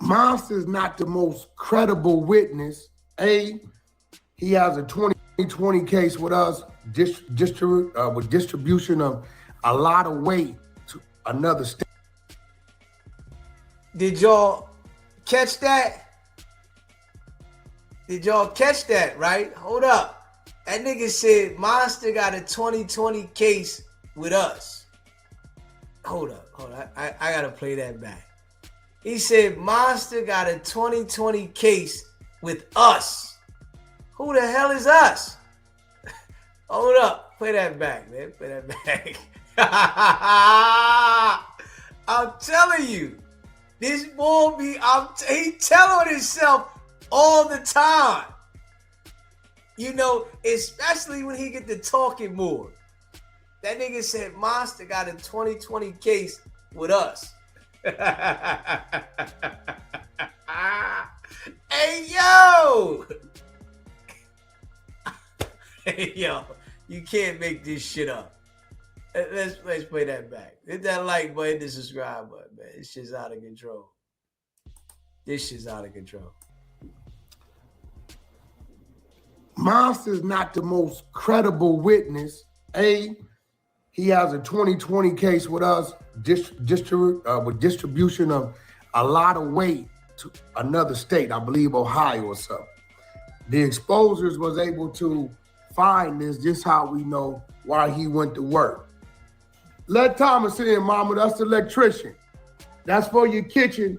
Monster is not the most credible witness. He has a 2020 case with us, with distribution of a lot of weight to another state. Did y'all catch that? Did y'all catch that, right? Hold up. That nigga said Monster got a 2020 case with us. Hold up. I gotta play that back. He said Monster got a 2020 case with us. Who the hell is us? Hold up. Play that back, man. Play that back. I'm telling you, this boy he telling himself all the time. You know, especially when he get to talking more. That nigga said Monster got a 2020 case with us. Hey, yo! Hey, yo, you can't make this shit up. Let's play that back. Hit that like button, hit the subscribe button, man. This shit's out of control. This shit's out of control. Monster is not the most credible witness. He has a 2020 case with us, with distribution of a lot of weight to another state, I believe Ohio or something. The exposers was able to find this, just how we know why he went to work. Let Thomas in, mama, that's the electrician. That's for your kitchen,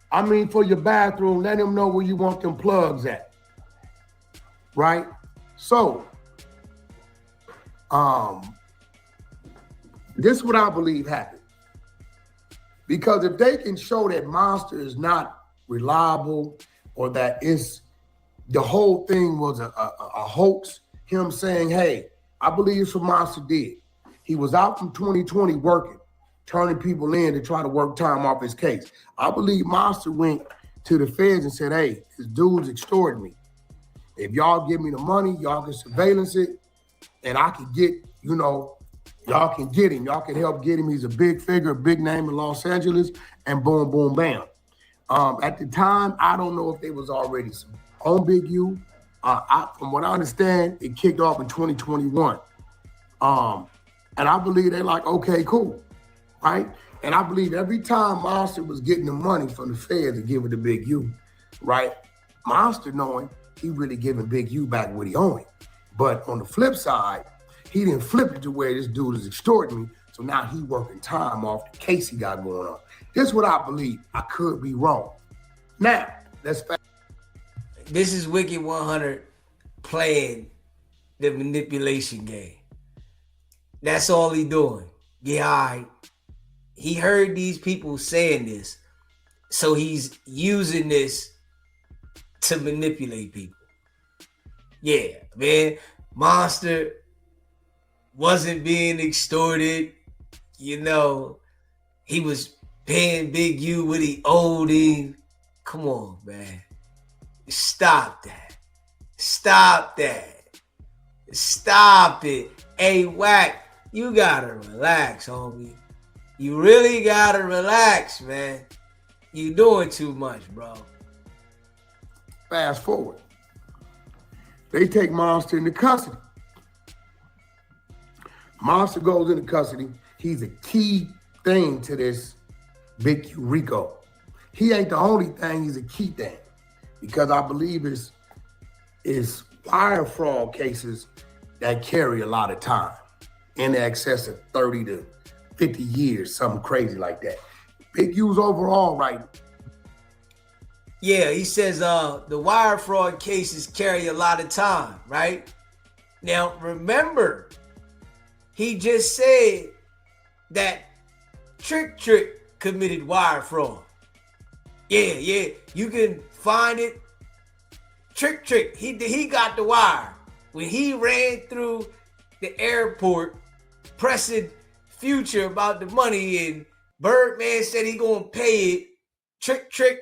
for your bathroom. Let him know where you want them plugs at. Right? So, this is what I believe happened. Because if they can show that Monster is not reliable or that the whole thing was a hoax, him saying, hey, I believe it's what Monster did. He was out from 2020 working, turning people in to try to work time off his case. I believe Monster went to the feds and said, hey, this dude's extorting me. If y'all give me the money, y'all can surveillance it, and I can get, y'all can get him. Y'all can help get him. He's a big figure, a big name in Los Angeles, and boom, boom, bam. At the time, I don't know if they was already on Big U. From what I understand, it kicked off in 2021. And I believe they're like, okay, cool, right? And I believe every time Monster was getting the money from the Fed to give it to Big U, right? Monster knowing he really giving Big U back what he owing. But on the flip side, he didn't flip it to where this dude is extorting me. So now he working time off the case he got going on. This is what I believe. I could be wrong. Now, let's fast. This is Wicked100 playing the manipulation game. That's all he doing. Yeah, all right. He heard these people saying this, so he's using this to manipulate people. Yeah, man. Monster wasn't being extorted. He was paying Big U what he owed him. Come on, man. Stop that. Stop that. Stop it. Hey, Wack, you gotta relax, homie. You really gotta relax, man. You doing too much, bro. Fast forward. They take Monster into custody. Monster goes into custody. He's a key thing to this big RICO. He ain't the only thing, he's a key thing. Because I believe it's wire fraud cases that carry a lot of time, in excess of 30 to 50 years, something crazy like that. Big U's overall right. Yeah, he says the wire fraud cases carry a lot of time, right? Now, remember, he just said that Trick committed wire fraud. Yeah, you can find it. Trick, he got the wire. When he ran through the airport pressing Future about the money and Birdman said he gonna pay it, Trick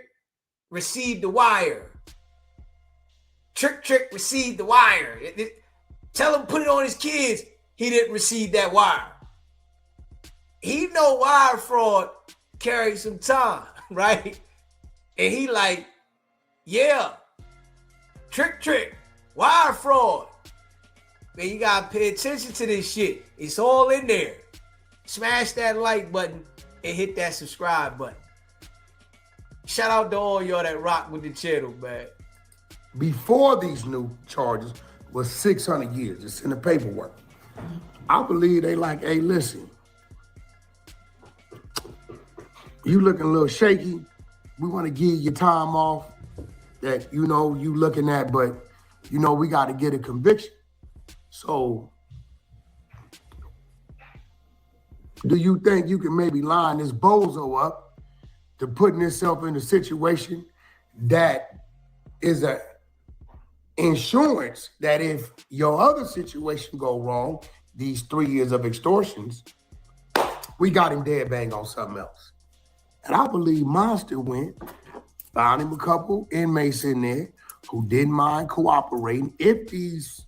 received the wire. Trick received the wire. Tell him put it on his kids. He didn't receive that wire. He know wire fraud carries some time, right? And he like, yeah, trick, wire fraud. Man, you gotta pay attention to this shit. It's all in there. Smash that like button and hit that subscribe button. Shout out to all y'all that rock with the channel, man. Before these new charges was 600 years. It's in the paperwork. I believe they like, hey, listen, you looking a little shaky. We want to give you time off that, you know, you looking at, but, you know, we got to get a conviction. So do you think you can maybe line this bozo up to putting himself in a situation that is a insurance that if your other situation go wrong, these 3 years of extortions, we got him dead bang on something else. And I believe Monster went, found him a couple inmates in there who didn't mind cooperating. If these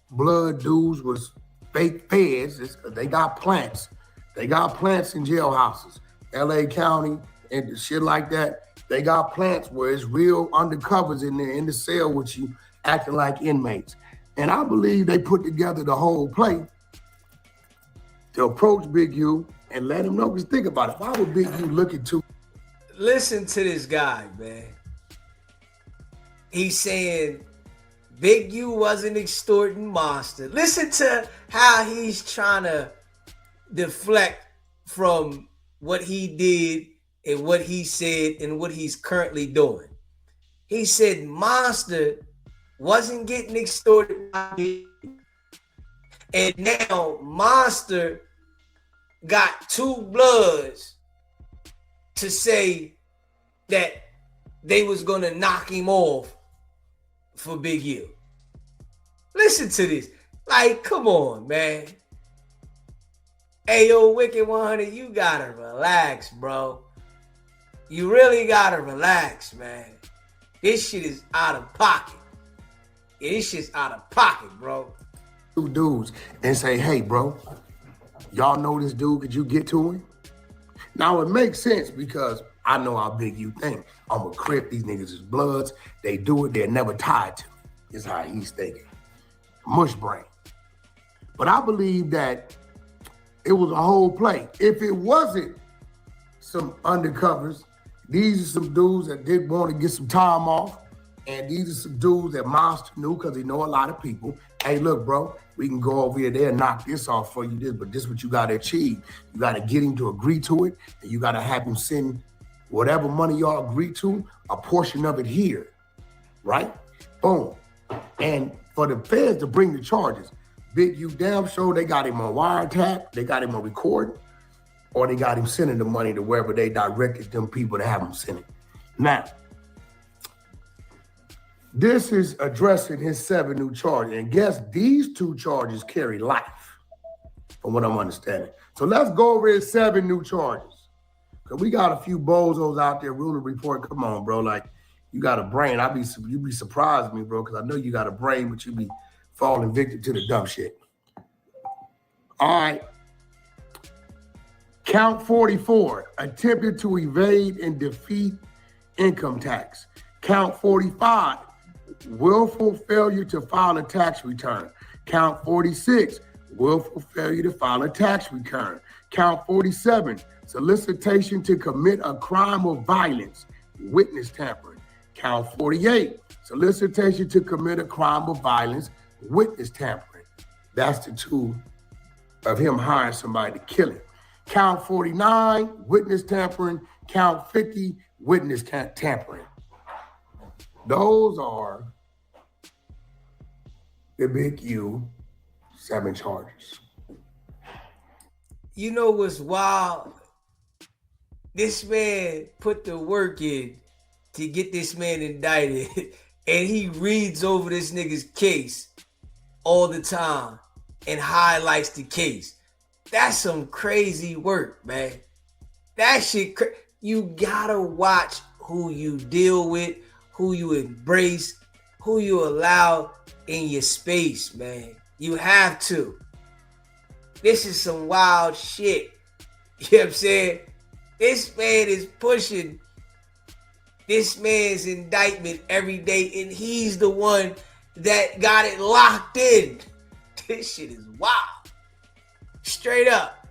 blood dudes was fake feds, they got plants. They got plants in jailhouses, LA County and shit like that. They got plants where it's real undercovers in there in the cell with you acting like inmates. And I believe they put together the whole play to approach Big U and let him know. Because think about it, why would Big U look into? Listen to this guy, man. He's saying Big U wasn't extorting Monster. Listen to how he's trying to deflect from what he did and what he said and what he's currently doing. He said Monster wasn't getting extorted by me. And now Monster got two bloods to say that they was gonna knock him off for Big U. Listen to this. Like, come on, man. Hey, yo, Wicked100, you gotta relax, bro. You really gotta relax, man. This shit is out of pocket. Yeah, this shit's out of pocket, bro. Two dudes and say, hey, bro, y'all know this dude, could you get to him? Now, it makes sense because I know how Big U think. I'm a Crip, these niggas is bloods. They do it, they're never tied to me. Is how he's thinking. Mush brain. But I believe that it was a whole play. If it wasn't some undercovers, these are some dudes that did want to get some time off. And these are some dudes that Monster knew because he know a lot of people. Hey, look, bro, we can go over here there and knock this off for you, but this is what you got to achieve. You got to get him to agree to it, and you got to have him send whatever money y'all agree to, a portion of it here, right? Boom. And for the feds to bring the charges, Big U damn sure they got him on wiretap, they got him on recording, or they got him sending the money to wherever they directed them people to have him send it. Now, this is addressing his 7 new charges. And guess these 2 charges carry life, from what I'm understanding. So let's go over his 7 new charges. Because we got a few bozos out there, ruling report. Come on, bro. Like, you got a brain. You be surprised me, bro, because I know you got a brain, but you be falling victim to the dumb shit. All right. Count 44, attempted to evade and defeat income tax. Count 45, willful failure to file a tax return. Count 46, willful failure to file a tax return. Count 47, solicitation to commit a crime of violence, witness tampering. Count 48, solicitation to commit a crime of violence, witness tampering. That's the 2 of him hiring somebody to kill him. Count 49, witness tampering. Count 50, witness tampering. Those are the Big U 7 charges. You know what's wild? This man put the work in to get this man indicted, and he reads over this nigga's case all the time and highlights the case. That's some crazy work, man. That shit, you gotta watch who you deal with, who you embrace, who you allow in your space, man. You have to. This is some wild shit. You know what I'm saying? This man is pushing this man's indictment every day, and he's the one that got it locked in. This shit is wild. Straight up.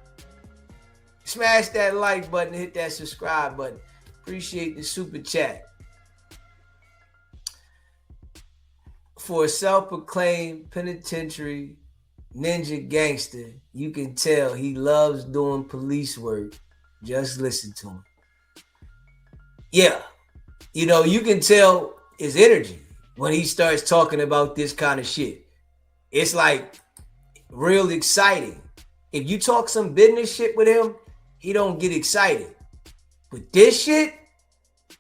Smash that like button, hit that subscribe button. Appreciate the super chat. For a self-proclaimed penitentiary ninja gangster, you can tell he loves doing police work. Just listen to him. Yeah. You know, you can tell his energy when he starts talking about this kind of shit. It's like real exciting. If you talk some business shit with him, he don't get excited. But this shit,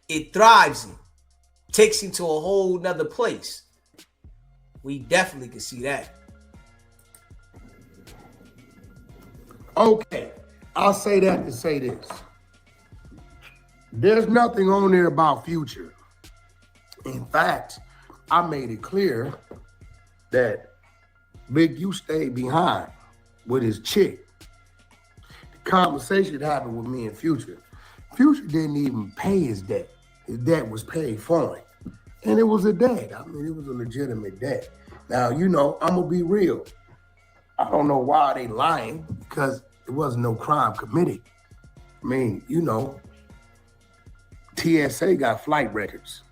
it thrives him. Takes him to a whole nother place. We definitely can see that. Okay, I'll say that to say this. There's nothing on there about Future. In fact, I made it clear that Big U stayed behind with his chick. The conversation happened with me and Future. Future didn't even pay his debt. His debt was paid for him. And it was a debt. I mean, it was a legitimate debt. Now, you know, I'm going to be real. I don't know why they lying, because there wasn't no crime committed. I mean, you know, TSA got flight records.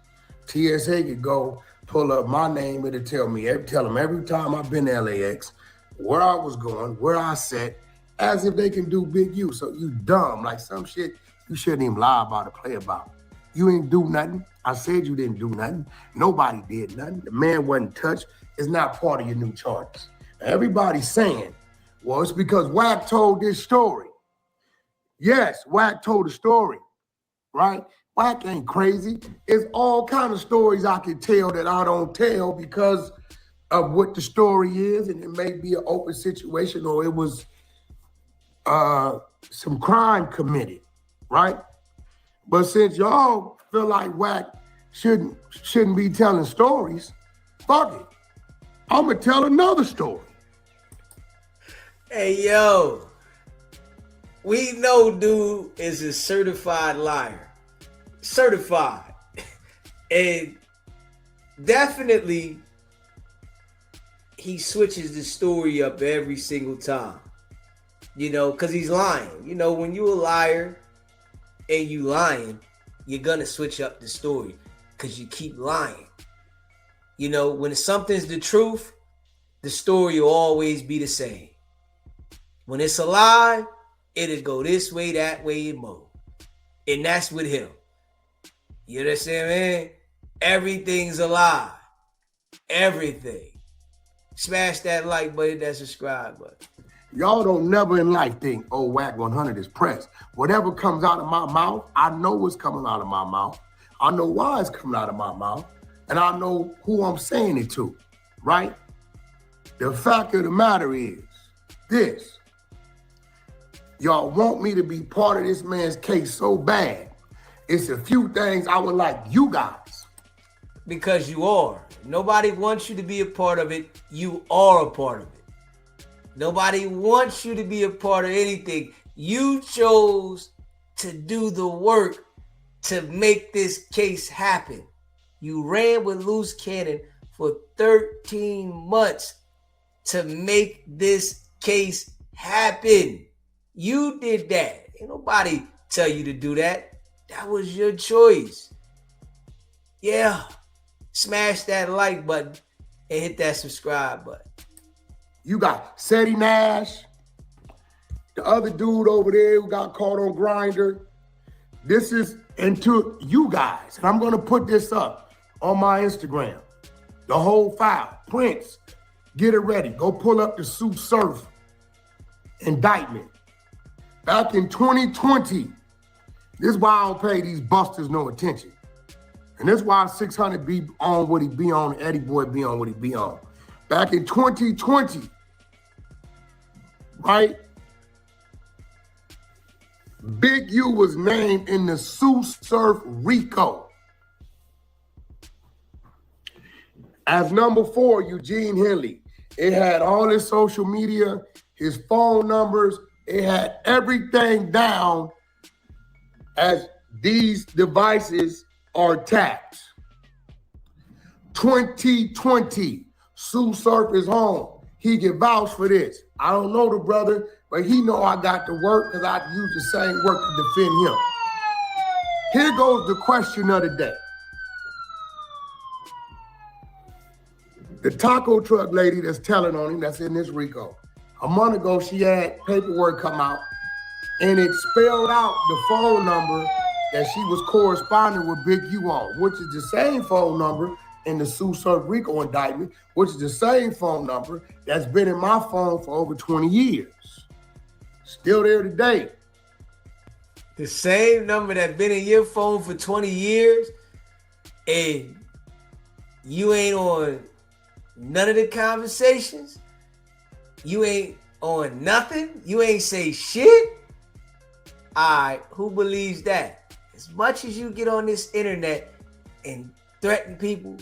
TSA could go pull up my name, it'll tell them every time I've been to LAX, where I was going, where I sat, as if they can do Big U. So you dumb, like some shit you shouldn't even lie about or play about. You ain't do nothing. I said you didn't do nothing. Nobody did nothing. The man wasn't touched. It's not part of your new charges. Everybody's saying, well, it's because Wack told this story. Yes, Wack told the story, right? Wack ain't crazy. It's all kind of stories I can tell that I don't tell because of what the story is, and it may be an open situation or it was some crime committed, right? But since y'all feel like Wack shouldn't be telling stories, fuck it. I'm gonna tell another story. Hey, yo. We know dude is a certified liar. Certified. And definitely he switches the story up every single time. You know, because he's lying. You know, when you're a liar and you lying, you're gonna switch up the story because you keep lying. You know, when something's the truth, the story will always be the same. When it's a lie, it'll go this way, that way, and more. And that's with him. You understand, man? Everything's a lie. Everything. Smash that like button, that subscribe button. Y'all don't never in life think, oh, Wicked100 is pressed. Whatever comes out of my mouth, I know what's coming out of my mouth. I know why it's coming out of my mouth. And I know who I'm saying it to, right? The fact of the matter is this. Y'all want me to be part of this man's case so bad. It's a few things I would like you guys. Because you are. Nobody wants you to be a part of it. You are a part of it. Nobody wants you to be a part of anything. You chose to do the work to make this case happen. You ran with loose cannon for 13 months to make this case happen. You did that. Ain't nobody tell you to do that. That was your choice. Yeah. Smash that like button and hit that subscribe button. You got Seti Nash, the other dude over there who got caught on Grindr. This is into you guys. And I'm going to put this up on my Instagram. The whole file. Prince, get it ready. Go pull up the Soup Surf indictment. Back in 2020, this is why I don't pay these busters no attention. And this is why 600 be on what he be on, Eddie Boy be on what he be on. Back in 2020, right? Big U was named in the Soup Surf RICO. As number 4, Eugene Henley. It had all his social media, his phone numbers, it had everything down as these devices are tapped. 2020, Sue Surf is home. He can vouch for this. I don't know the brother, but he know I got to work because I use the same work to defend him. Here goes the question of the day. The taco truck lady that's telling on him, that's in this RICO. A month ago, she had paperwork come out, and it spelled out the phone number that she was corresponding with Big U on, which is the same phone number in the Sue Surf RICO indictment, which is the same phone number that's been in my phone for over 20 years. Still there today. The same number that's been in your phone for 20 years, and you ain't on none of the conversations? You ain't on nothing? You ain't say shit? Alright, who believes that? As much as you get on this internet and threaten people,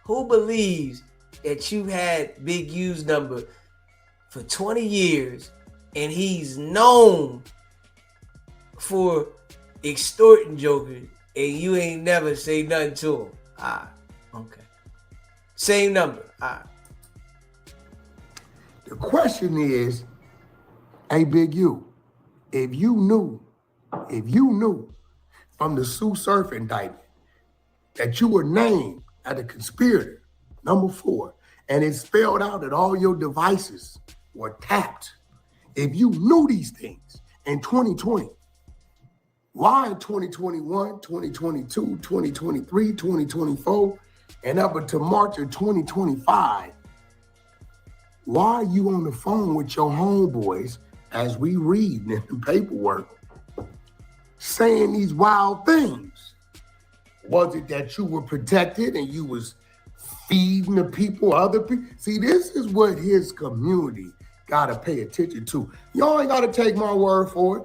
who believes that you had Big U's number for 20 years and he's known for extorting jokers and you ain't never say nothing to him? Alright, okay. Same number. Alright. The question is, hey, Big U, if you knew from the Sue Surf indictment that you were named as a conspirator, number 4, and it spelled out that all your devices were tapped, if you knew these things in 2020, why in 2021, 2022, 2023, 2024, and up until March of 2025, why are you on the phone with your homeboys as we read in the paperwork saying these wild things? Was it that you were protected and you was feeding the people, other people? See, this is what his community got to pay attention to. Y'all ain't got to take my word for it.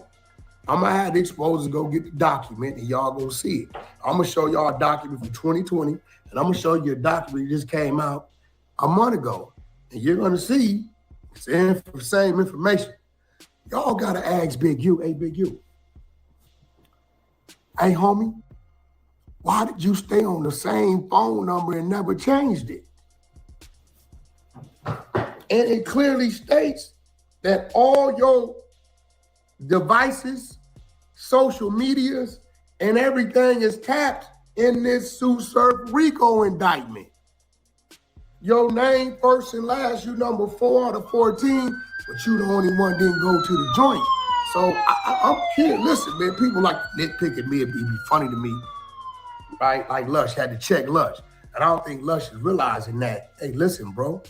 I'm going to have the exposers go get the document and y'all going to see it. I'm going to show y'all a document from 2020 and I'm going to show you a document that just came out a month ago. And you're going to see it's the same information. Y'all got to ask Big U, hey, Big U. Hey, homie, why did you stay on the same phone number and never changed it? And it clearly states that all your devices, social medias, and everything is tapped in this Sue Surf RICO indictment. Your name, first and last, you number 4 out of 14, but you the only one didn't go to the joint. So I'm here. Listen, man, people like nitpicking me. It'd be funny to me, right? Like Lush had to check Lush. And I don't think Lush is realizing that. Hey, listen, bro.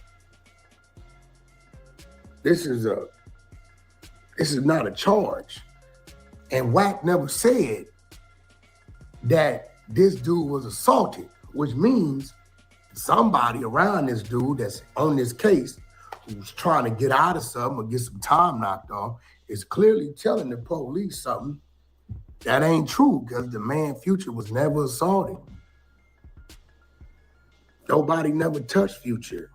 This is not a charge. And Wack never said that this dude was assaulted, which means somebody around this dude that's on this case who's trying to get out of something or get some time knocked off is clearly telling the police something that ain't true because the man Future was never assaulted. Nobody never touched Future.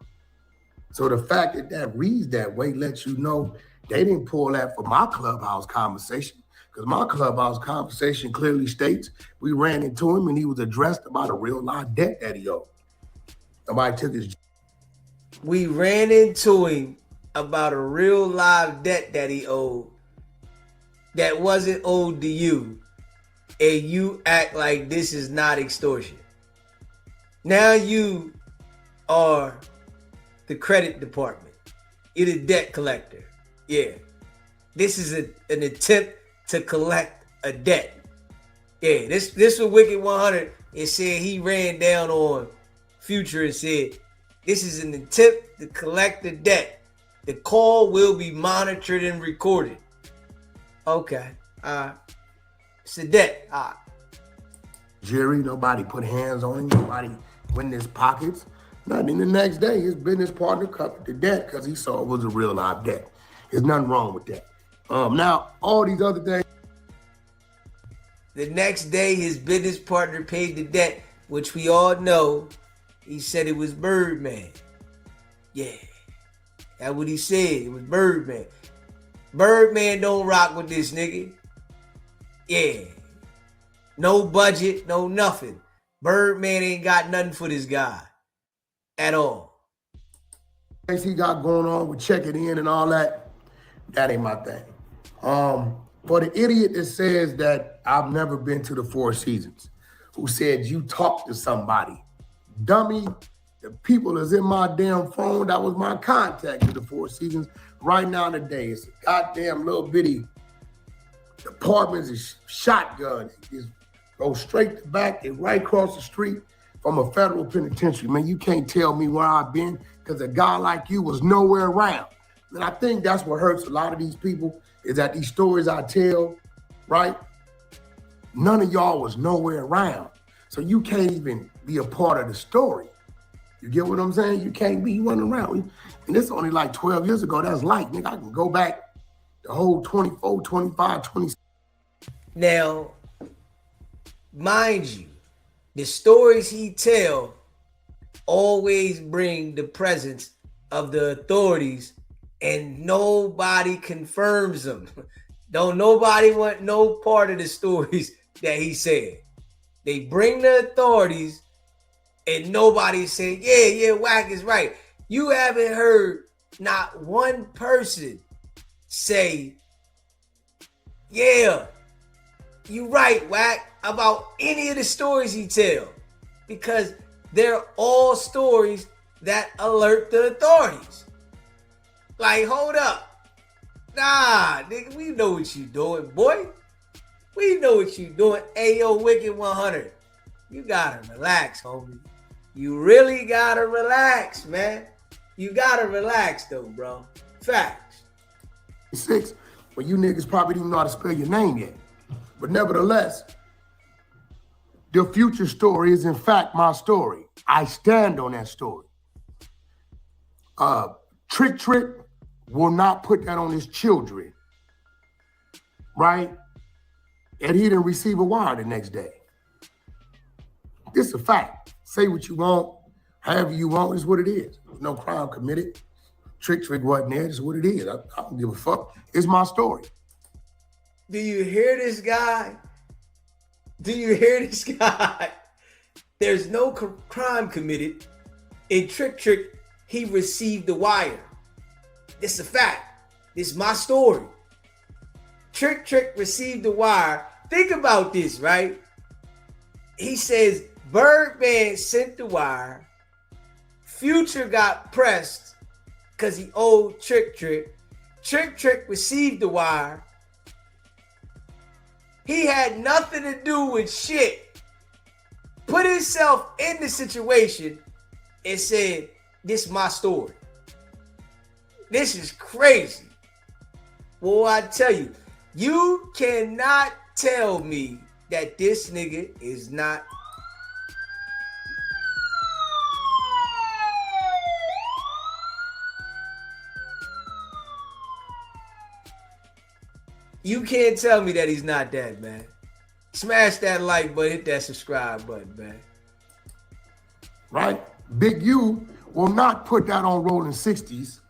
So the fact that that reads that way lets you know they didn't pull that for my Clubhouse conversation, because my Clubhouse conversation clearly states we ran into him and he was addressed about a real life debt that he owed. Nobody took his. We ran into him about a real live debt that he owed that wasn't owed to you, and you act like this is not extortion. Now you are the credit department. You're the debt collector. Yeah. This is an attempt to collect a debt. Yeah, this was Wicked100. It said he ran down on Future and said, this is an attempt to collect the debt. The call will be monitored and recorded. Okay. It's a debt. Jerry, nobody put hands on him. Nobody went in his pockets. Nothing. The next day, his business partner covered the debt because he saw it was a real live debt. There's nothing wrong with that. Now, all these other things. The next day, his business partner paid the debt, which we all know. He said it was Birdman. Yeah. That's what he said. It was Birdman. Birdman don't rock with this nigga. Yeah. No budget, no nothing. Birdman ain't got nothing for this guy at all. Things he got going on with checking in and all that, that ain't my thing. For the idiot that says that I've never been to the Four Seasons, who said you talked to somebody, dummy, the people that's in my damn phone, that was my contact to the Four Seasons right now today. It's a goddamn little bitty apartments, is shotgun. It just go straight to back and right across the street from a federal penitentiary. Man, you can't tell me where I've been because a guy like you was nowhere around. And I think that's what hurts a lot of these people is that these stories I tell, right? None of y'all was nowhere around. So you can't even be a part of the story. You get what I'm saying? You can't be running around. And this only like 12 years ago. That's light, nigga. I can go back the whole 24, 25, 26. Now, mind you, the stories he tell always bring the presence of the authorities and nobody confirms them. Don't nobody want no part of the stories that he said. They bring the authorities and nobody saying, yeah, Wack is right. You haven't heard not one person say, yeah, you right, Wack, about any of the stories he tell. Because they're all stories that alert the authorities. Like, hold up. Nah, nigga, we know what you doing, boy. We know what you doing. Hey, yo, Wicked100. You gotta relax, homie. You really gotta relax, man. You gotta relax, though, bro. Facts. 6, well, you niggas probably didn't know how to spell your name yet. But nevertheless, the future story is in fact my story. I stand on that story. Trick will not put that on his children, right? And he didn't receive a wire the next day. This is a fact. Say what you want, however you want, is what it is. No crime committed. Trick wasn't there, it's what it is. I don't give a fuck. It's my story. Do you hear this guy? Do you hear this guy? There's no crime committed. In Trick, he received the wire. This is a fact. This is my story. Trick received the wire. Think about this, right? He says Birdman sent the wire. Future got pressed because he owed Trick. Trick received the wire. He had nothing to do with shit. Put himself in the situation and said, this is my story. This is crazy. Well, I tell you, you cannot tell me that this nigga is not. You can't tell me that he's not that, man. Smash that like button, hit that subscribe button, man. Right? Big U will not put that on rolling 60s.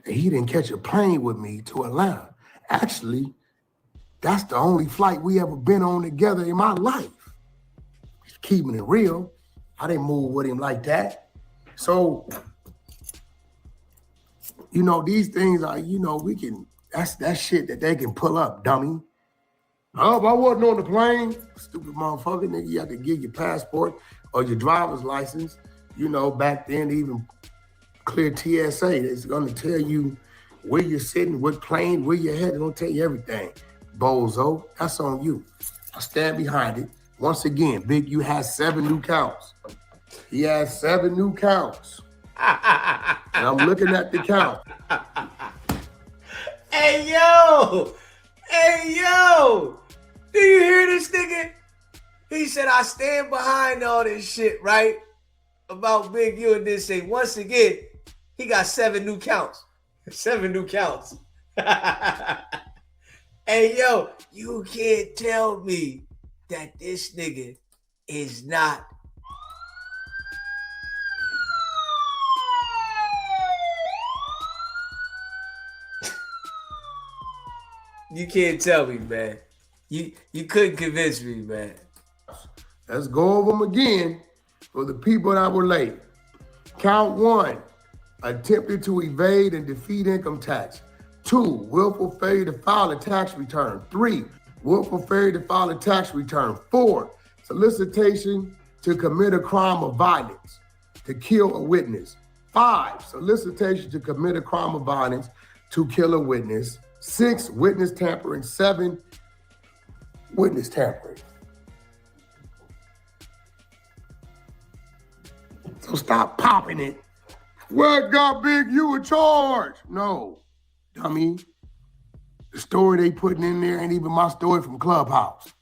He didn't catch a plane with me to Atlanta. Actually, that's the only flight we ever been on together in my life. Just keeping it real. I didn't move with him like that. So, you know, these things are, you know, we can, that's shit that they can pull up, dummy. Oh, if I wasn't on the plane, stupid motherfucker, nigga, you have to give your passport or your driver's license. You know, back then, even clear TSA, it's gonna tell you where you're sitting, what plane, where you're headed, it's gonna tell you everything. Bozo, that's on you. I stand behind it. Once again, Big U has 7 new counts. He has 7 new counts. And I'm looking at the count. Hey, yo! Hey, yo! Do you hear this nigga? He said, I stand behind all this shit, right? About Big U and this thing. Once again, he got 7 new counts. 7 new counts. Hey, yo, you can't tell me that this nigga is not. You can't tell me, man. You couldn't convince me, man. Let's go over them again for the people that were late. Count 1, attempted to evade and defeat income tax. 2, willful failure to file a tax return. 3, willful failure to file a tax return. 4, solicitation to commit a crime of violence, to kill a witness. 5, solicitation to commit a crime of violence, to kill a witness. 6, witness tampering. 7, witness tampering. So stop popping it. What got big? You in charge? No, dummy. The story they putting in there ain't even my story from Clubhouse.